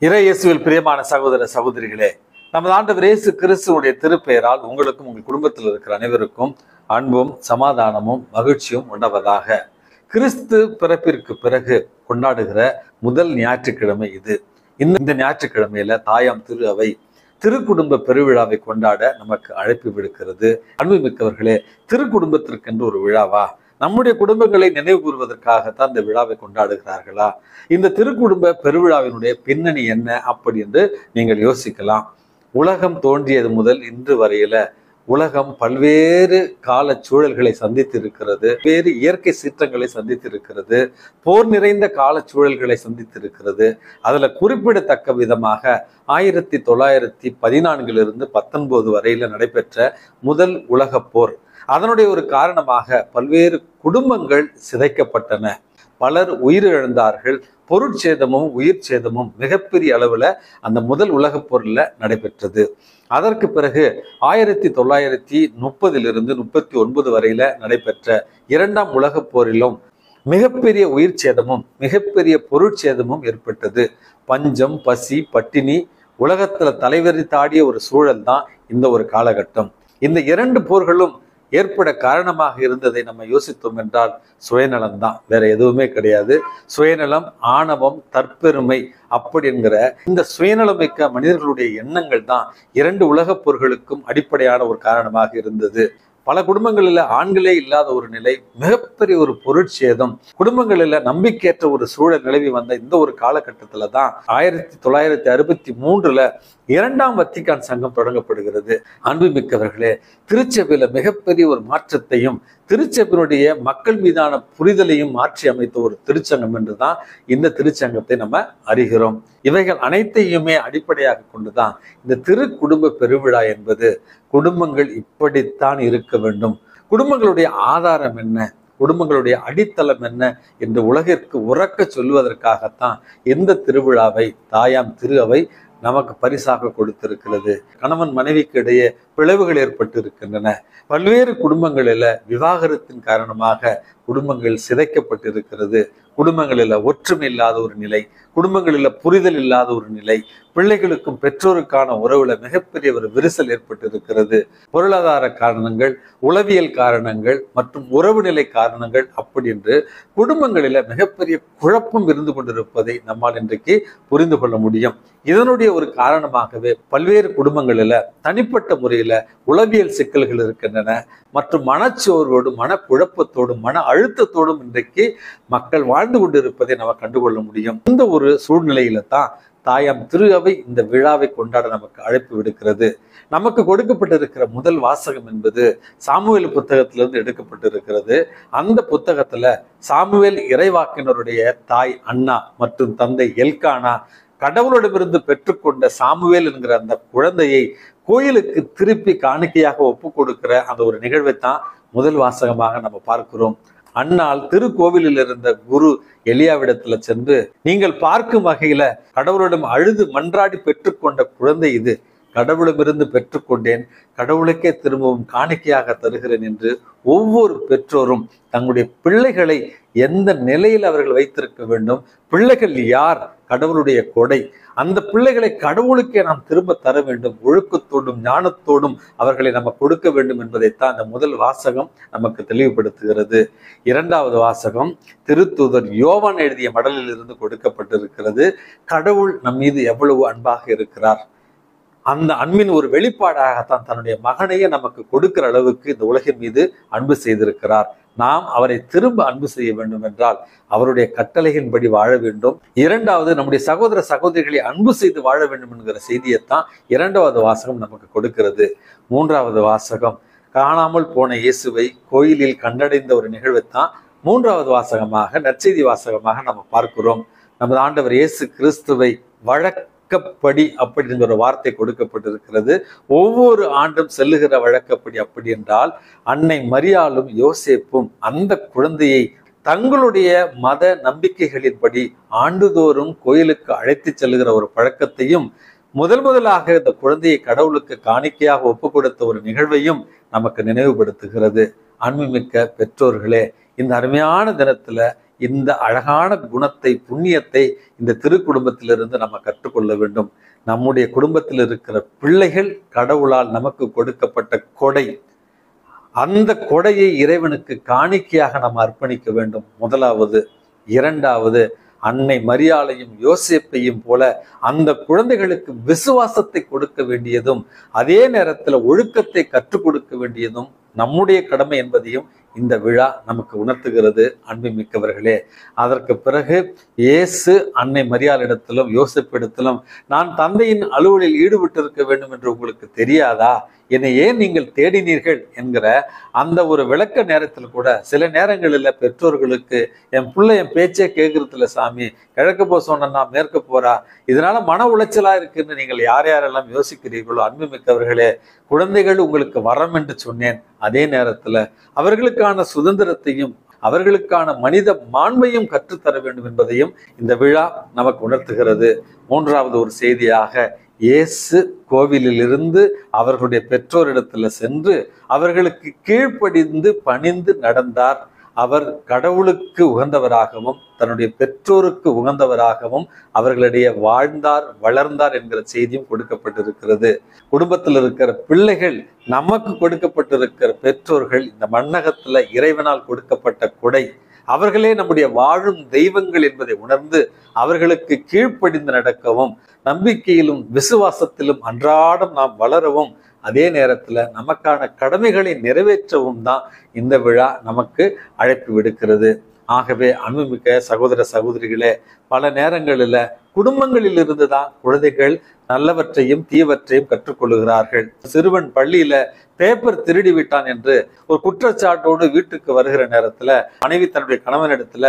இறை இயேசுவில் பிரியமான சகோதர சகோதரிகளே, நமது ஆண்டவர் இயேசு கிறிஸ்துவுடைய திருப்பெயரால் உங்களுக்கும் உங்கள் குடும்பத்தில் இருக்கிற அனைவருக்கும் அன்பும் சமாதானமும் மகிழ்ச்சியும் உண்டவதாக. கிறிஸ்து பிறப்பிற்கு பிறகு கொண்டாடுகிற முதல் ஞாயிற்றுக்கிழமை இது. இந்த ஞாயிற்றுக்கிழமையில தாயாம் திரு அவை திருக்குடும்ப பெருவிழாவை கொண்டாட நமக்கு அழைப்பு விடுக்கிறது. அன்புமிக்கவர்களே, திருக்குடும்பத்திற்கென்று ஒரு விழாவா? நம்முடைய குடும்பங்களை நினைவு கூறுவதற்காகத்தான் இந்த விழாவை கொண்டாடுகிறார்களா? இந்த திருக்குடும்ப பெருவிழாவினுடைய பின்னணி என்ன அப்படி என்று நீங்கள் யோசிக்கலாம். உலகம் தோன்றியது முதல் இன்று வரையில உலகம் பல்வேறு கால சூழல்களை சந்தித்து இருக்கிறது, வேறு இயற்கை சீற்றங்களை சந்தித்து இருக்கிறது, போர் நிறைந்த கால சூழல்களை சந்தித்து இருக்கிறது. அதுல குறிப்பிடத்தக்க விதமாக 1914 19 வரையில நடைபெற்ற முதல் உலக போர், அதனுடைய ஒரு காரணமாக பல்வேறு குடும்பங்கள் சிதைக்கப்பட்டன, பலர் உயிரிழந்தார்கள். பொருட்சேதமும் உயிர் சேதமும் மிகப்பெரிய அளவுல அந்த முதல் உலக போர்ல நடைபெற்றது. அதற்கு பிறகு 1930 39 வரையில நடைபெற்ற இரண்டாம் உலக போரிலும் மிகப்பெரிய உயிர் சேதமும் மிகப்பெரிய பொருட்சேதமும் ஏற்பட்டது. பஞ்சம், பசி, பட்டினி உலகத்துல தலைவரித்தாடிய ஒரு சூழல் தான் இந்த ஒரு காலகட்டம். இந்த இரண்டு போர்களும் ஏற்பட காரணமாக இருந்ததை நம்ம யோசித்தோம் என்றால் சுயநலம் தான், வேற எதுவுமே கிடையாது. சுயநலம், ஆணவம், தற்பெருமை அப்படி என்கிற இந்த சுயநலமிக்க மனிதர்களுடைய எண்ணங்கள் தான் இரண்டு உலகப் போர்களுக்கும் அடிப்படையான ஒரு காரணமாக இருந்தது. பல குடும்பங்களில் ஆண்களே இல்லாத ஒரு நிலை, மிகப்பெரிய ஒரு பொருட்சேதம், குடும்பங்களில் நம்பிக்கையற்ற ஒரு சூழல் நிலவி வந்த இந்த ஒரு காலகட்டத்துல தான் 1963 இரண்டாம் வத்திக்கான் சங்கம் தொடங்கப்படுகிறது. அன்புமிக்கவர்களே, திருச்சபையில மிகப்பெரிய ஒரு மாற்றத்தையும் திருச்சபையினுடைய மக்கள் மீதான புரிதலையும் மாற்றி அமைத்த ஒரு திருச்சங்கம் என்றுதான் இந்த திருச்சங்கத்தை நம்ம அறிகிறோம். இவைகள் அனைத்தையுமே அடிப்படையாக கொண்டுதான் இந்த திரு குடும்ப பெருவிழா என்பது. குடும்பங்கள் இப்படித்தான் இருக்க வேண்டும், குடும்பங்களுடைய ஆதாரம் என்ன, குடும்பங்களுடைய அடித்தளம் என்ன என்று உலகிற்கு உறக்க சொல்வதற்காகத்தான் இந்த திருவிழாவை தாயாம் திரு அவை நமக்கு பரிசாக கொடுத்திருக்கிறது. கணவன் மனைவிக்கு இடையே பிளவுகள் ஏற்பட்டு இருக்கின்றன. பல்வேறு குடும்பங்களில் விவாகரத்தின் காரணமாக குடும்பங்கள் சிதைக்கப்பட்டிருக்கிறது. குடும்பங்களில் ஒற்றுமை இல்லாத ஒரு நிலை, குடும்பங்களில் புரிதல் இல்லாத ஒரு நிலை, பிள்ளைகளுக்கும் பெற்றோருக்கான உறவுல மிகப்பெரிய ஒரு விரிசல் ஏற்பட்டு இருக்கிறது. பொருளாதார காரணங்கள், உளவியல் காரணங்கள் மற்றும் உறவு நிலை காரணங்கள் அப்படி என்று குடும்பங்களில மிகப்பெரிய குழப்பம் இருந்து கொண்டிருப்பதை நம்மால் இன்றைக்கு புரிந்து கொள்ள முடியும். இதனுடைய ஒரு காரணமாகவே பல்வேறு குடும்பங்களில தனிப்பட்ட முறையில உளவியல் சிக்கல்கள் இருக்கின்றன மற்றும் மனச்சோர்வோடும் மனக்குழப்பத்தோடும் மன அழுத்தத்தோடும் இன்றைக்கு மக்கள் வாழ்ந்து கொண்டிருப்பதை நம்ம கண்டுகொள்ள முடியும். இந்த ஒரு சூழ்நிலையில தான் தாயாம் திரு அவை இந்த விழாவை கொண்டாட நமக்கு அழைப்பு விடுக்கிறது. நமக்கு கொடுக்கப்பட்டிருக்கிற முதல் வாசகம் என்பது சாமுவேல் புத்தகத்திலிருந்து எடுக்கப்பட்டிருக்கிறது. அந்த புத்தகத்துல சாமுவேல் இறைவாக்கினருடைய தாய் அன்னா மற்றும் தந்தை எல்கானா கடவுளிடமிருந்து பெற்றுக்கொண்ட சாமுவேல் என்கிற அந்த குழந்தையை கோயிலுக்கு திருப்பி காணிக்கையாக ஒப்பு கொடுக்கிற அந்த ஒரு நிகழ்வை தான் முதல் வாசகமாக நம்ம பார்க்கிறோம். அன்னால் திருக்கோவிலில் இருந்த குரு எலியாவிடத்துல சென்று, நீங்கள் பார்க்கும் வகையில கடவுளிடம் அழுது மன்றாடி பெற்றுக்கொண்ட குழந்தை இது, கடவுளிடமிருந்து பெற்றுக்கொண்டேன், கடவுளுக்கே திரும்பவும் காணிக்கையாக தருகிறேன் என்று ஒவ்வொரு பெற்றோரும் தங்களுடைய பிள்ளைகளை எந்த நிலையில் அவர்கள் வைத்திருக்க வேண்டும், பிள்ளைகள் யார், கடவுளுடைய கொடை, அந்த பிள்ளைகளை கடவுளுக்கே நாம் திரும்ப தர வேண்டும், ஒழுக்கத்தோடும் ஞானத்தோடும் அவர்களை நம்ம கொடுக்க வேண்டும் என்பதைத்தான் அந்த முதல் வாசகம் நமக்கு தெளிவுபடுத்துகிறது. இரண்டாவது வாசகம் திருத்தூதர் யோவான் எழுதிய மடலில் இருந்து கொடுக்கப்பட்டிருக்கிறது. கடவுள் நம் மீது எவ்வளவு அன்பாக இருக்கிறார், அந்த அன்பின் ஒரு வெளிப்பாடாகத்தான் தன்னுடைய மகனையே நமக்கு கொடுக்கிற அளவுக்கு இந்த உலகின் மீது அன்பு செய்திருக்கிறார். நாம் அவரை திரும்ப அன்பு செய்ய வேண்டும் என்றால் அவருடைய கட்டளையின்படி வாழ வேண்டும். இரண்டாவது, நம்முடைய சகோதர சகோதரிகளை அன்பு செய்து வாழ வேண்டும் என்கிற செய்தியைத்தான் இரண்டாவது வாசகம் நமக்கு கொடுக்கிறது. மூன்றாவது வாசகம் காணாமல் போன இயேசுவை கோயிலில் கண்டடைந்த ஒரு நிகழ்வைத்தான் மூன்றாவது வாசகமாக, நற்செய்தி வாசகமாக நம்ம பார்க்கிறோம். நமது ஆண்டவர் இயேசு கிறிஸ்துவை வழக்கப்படி அப்படி என்ற ஒரு வார்த்தை கொடுக்கப்பட்டிருக்கிறது. ஒவ்வொரு ஆண்டும் செல்லுகிற வழக்கப்படி அப்படி என்றால் அன்னை மரியாளும் யோசேப்பும் அந்த குழந்தையை தங்களுடைய மத நம்பிக்கைகளின்படி ஆண்டுதோறும் கோயிலுக்கு அழைத்து செல்லுகிற ஒரு பழக்கத்தையும், முதலாக இந்த குழந்தையை கடவுளுக்கு காணிக்கையாக ஒப்பு கொடுத்த ஒரு நிகழ்வையும் நமக்கு நினைவுபடுத்துகிறது. அன்புமிக்க பெற்றோர்களே, இந்த அருமையான தினத்துல இந்த அழகான குணத்தை, புண்ணியத்தை இந்த திருக்குடும்பத்திலிருந்து நம்ம கற்றுக்கொள்ள வேண்டும். நம்முடைய குடும்பத்தில் இருக்கிற பிள்ளைகள் கடவுளால் நமக்கு கொடுக்கப்பட்ட கொடை. அந்த கொடையை இறைவனுக்கு காணிக்கையாக நாம் அர்ப்பணிக்க வேண்டும், முதலாவது. இரண்டாவது, அன்னை மரியாளையும் யோசேப்பையும் போல அந்த குழந்தைகளுக்கு விசுவாசத்தை கொடுக்க வேண்டியதும் அதே நேரத்தில் ஒழுக்கத்தை கற்றுக் கொடுக்க வேண்டியதும் நம்முடைய கடமை என்பதையும் இந்த விழா நமக்கு உணர்த்துகிறது. அன்புமிக்கவர்களே, அதற்கு பிறகு இயேசு அன்னை மரியாளிடத்திலும் யோசேப்பிடத்திலும், நான் தந்தையின் அலுவலில் ஈடுபட்டிருக்க வேண்டும் என்று உங்களுக்கு தெரியாதா, என்னை ஏன் நீங்கள் தேடினீர்கள் என்கிற அந்த ஒரு விளக்க நேரத்தில் கூட சில நேரங்களில் பெற்றோர்களுக்கு என் பிள்ளை என் பேச்சே கேட்கறதில்ல சாமி, கிழக்க போ சொன்னா மேற்க போறா, இதனால மன உளைச்சலா இருக்குன்னு நீங்கள் யார் யாரெல்லாம் யோசிக்கிறீர்களோ, அன்புமிக்கவர்களே, குழந்தைகள் உங்களுக்கு வரம் என்று சொன்னேன். அதே நேரத்துல அவர்களுக்கான சுதந்திரத்தையும் அவர்களுக்கான மனித மாண்பையும் கற்றுத்தர வேண்டும் என்பதையும் இந்த விழா நமக்கு உணர்த்துகிறது. மூன்றாவது ஒரு செய்தியாக, இயேசு கோவிலில் இருந்து அவர்களுடைய பெற்றோரிடத்துல சென்று அவர்களுக்கு கீழ்ப்படிந்து பணிந்து நடந்தார். அவர் கடவுளுக்கு உகந்தவராகவும் தன்னுடைய பெற்றோருக்கு உகந்தவராகவும் அவர்களிடையே வாழ்ந்தார், வளர்ந்தார் என்கிற செய்தியும் கொடுக்கப்பட்டிருக்கிறது. குடும்பத்தில் இருக்கிற பிள்ளைகள், நமக்கு கொடுக்கப்பட்டிருக்கிற பெற்றோர்கள் இந்த மண்ணகத்துல இறைவனால் கொடுக்கப்பட்ட கொடை. அவர்களே நம்முடைய வாழும் தெய்வங்கள் என்பதை உணர்ந்து அவர்களுக்கு கீழ்ப்படிந்து நடக்கவும், நம்பிக்கையிலும் விசுவாசத்திலும் அன்றாடம் நாம் வளரவும், அதே நேரத்துல நமக்கான கடமைகளை நிறைவேற்றவும் தான் இந்த விழா நமக்கு அழைப்பு விடுக்கிறது. ஆகவே அன்புமிக்க சகோதர சகோதரிகளே, பல நேரங்களில் குடும்பங்களில் இருந்துதான் குழந்தைகள் நல்லவற்றையும் தீவற்றையும் கற்றுக்கொள்கிறார்கள். சிறுவன் பள்ளியில பேப்பர் திருடி விட்டான் என்று ஒரு குற்றச்சாட்டோடு வீட்டுக்கு வருகிற நேரத்துல மனைவி தன்னுடைய கணவனிடத்துல,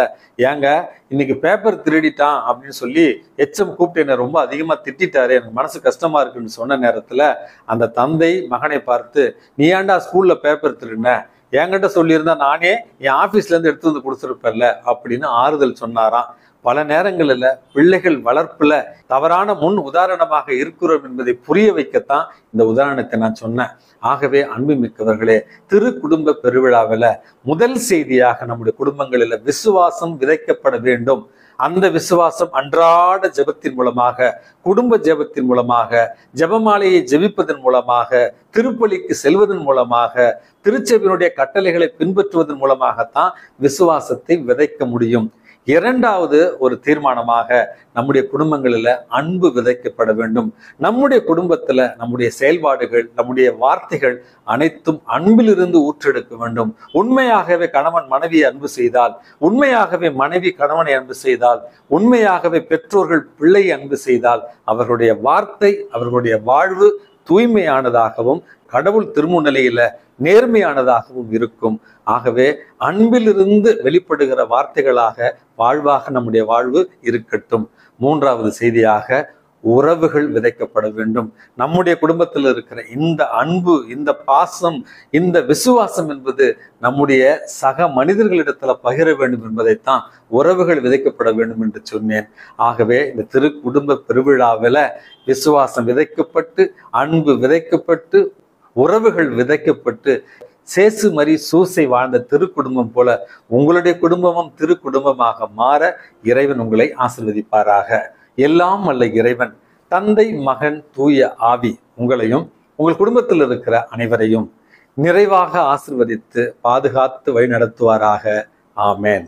ஏங்க இன்னைக்கு பேப்பர் திருடிட்டான் அப்படின்னு சொல்லி எச்சம் கூப்பிட்டு என்ன ரொம்ப அதிகமா திட்டாரு, எனக்கு மனசு கஷ்டமா இருக்குன்னு சொன்ன நேரத்துல அந்த தந்தை மகனை பார்த்து, நீ ஏன்டா ஸ்கூல்ல பேப்பர் திருடின, என்கிட்ட சொல்லியிருந்தா நானே என் ஆபீஸ்ல இருந்து எடுத்து வந்து கொடுத்துருப்பேன்ல அப்படின்னு ஆறுதல் சொன்னாராம். பல நேரங்களில் பிள்ளைகள் வளர்ப்புல தவறான முன் உதாரணமாக இருக்கிறோம் என்பதை புரிய வைக்கத்தான் இந்த உதாரணத்தை நான் சொன்னேன். ஆகவே அன்புமிக்கவர்களே, திரு குடும்ப பெருவிழாவில் முதல் செய்தியாக நம்முடைய குடும்பங்களில் விசுவாசம் விதைக்கப்பட வேண்டும். அந்த விசுவாசம் அன்றாட ஜெபத்தின் மூலமாக, குடும்ப ஜெபத்தின் மூலமாக, ஜெபமாலையை ஜெபிப்பதன் மூலமாக, திருப்பலிக்கு செல்வதன் மூலமாக, திருச்சபையினுடைய கட்டளைகளை பின்பற்றுவதன் மூலமாகத்தான் விசுவாசத்தை விதைக்க முடியும். இரண்டாவது ஒரு தீர்மானமாக, நம்முடைய குடும்பங்களில் அன்பு விதைக்கப்பட வேண்டும். நம்முடைய குடும்பத்துல நம்முடைய செயல்பாடுகள், நம்முடைய வார்த்தைகள் அனைத்தும் அன்பிலிருந்து ஊற்றெடுக்க வேண்டும். உண்மையாகவே கணவன் மனைவியை அன்பு செய்தால், உண்மையாகவே மனைவி கணவனை அன்பு செய்தால், உண்மையாகவே பெற்றோர்கள் பிள்ளையை அன்பு செய்தால், அவர்களுடைய வார்த்தை, அவர்களுடைய வாழ்வு தூய்மையானதாகவும் கடவுள் திருமுன்னிலையில நேர்மையானதாகவும் இருக்கும். ஆகவே அன்பிலிருந்து வெளிப்படுகிற வார்த்தைகளாக, வாழ்வாக நம்முடைய வாழ்வு இருக்கட்டும். மூன்றாவது செய்தியாக, உறவுகள் விதைக்கப்பட வேண்டும். நம்முடைய குடும்பத்தில் இருக்கிற இந்த அன்பு, இந்த பாசம், இந்த விசுவாசம் என்பது நம்முடைய சக மனிதர்களிடத்துல பகிர வேண்டும் என்பதைத்தான் உறவுகள் விதைக்கப்பட வேண்டும் என்று சொன்னேன். ஆகவே இந்த திரு குடும்ப பெருவிழாவில் விசுவாசம் விதைக்கப்பட்டு, அன்பு விதைக்கப்பட்டு, உறவுகள் விதைக்கப்பட்டு, சேசு மரி சூசை வாழ்ந்த திரு குடும்பம் போல உங்களுடைய குடும்பமும் திரு குடும்பமாக மாற இறைவன் உங்களை ஆசீர்வதிப்பாராக. எல்லாம் வல்ல இறைவன் தந்தை, மகன், தூய ஆவி உங்களையும் உங்கள் குடும்பத்தில் இருக்கிற அனைவரையும் நிறைவாக ஆசீர்வதித்து பாதுகாத்து வழி நடத்துவாராக. ஆமேன்.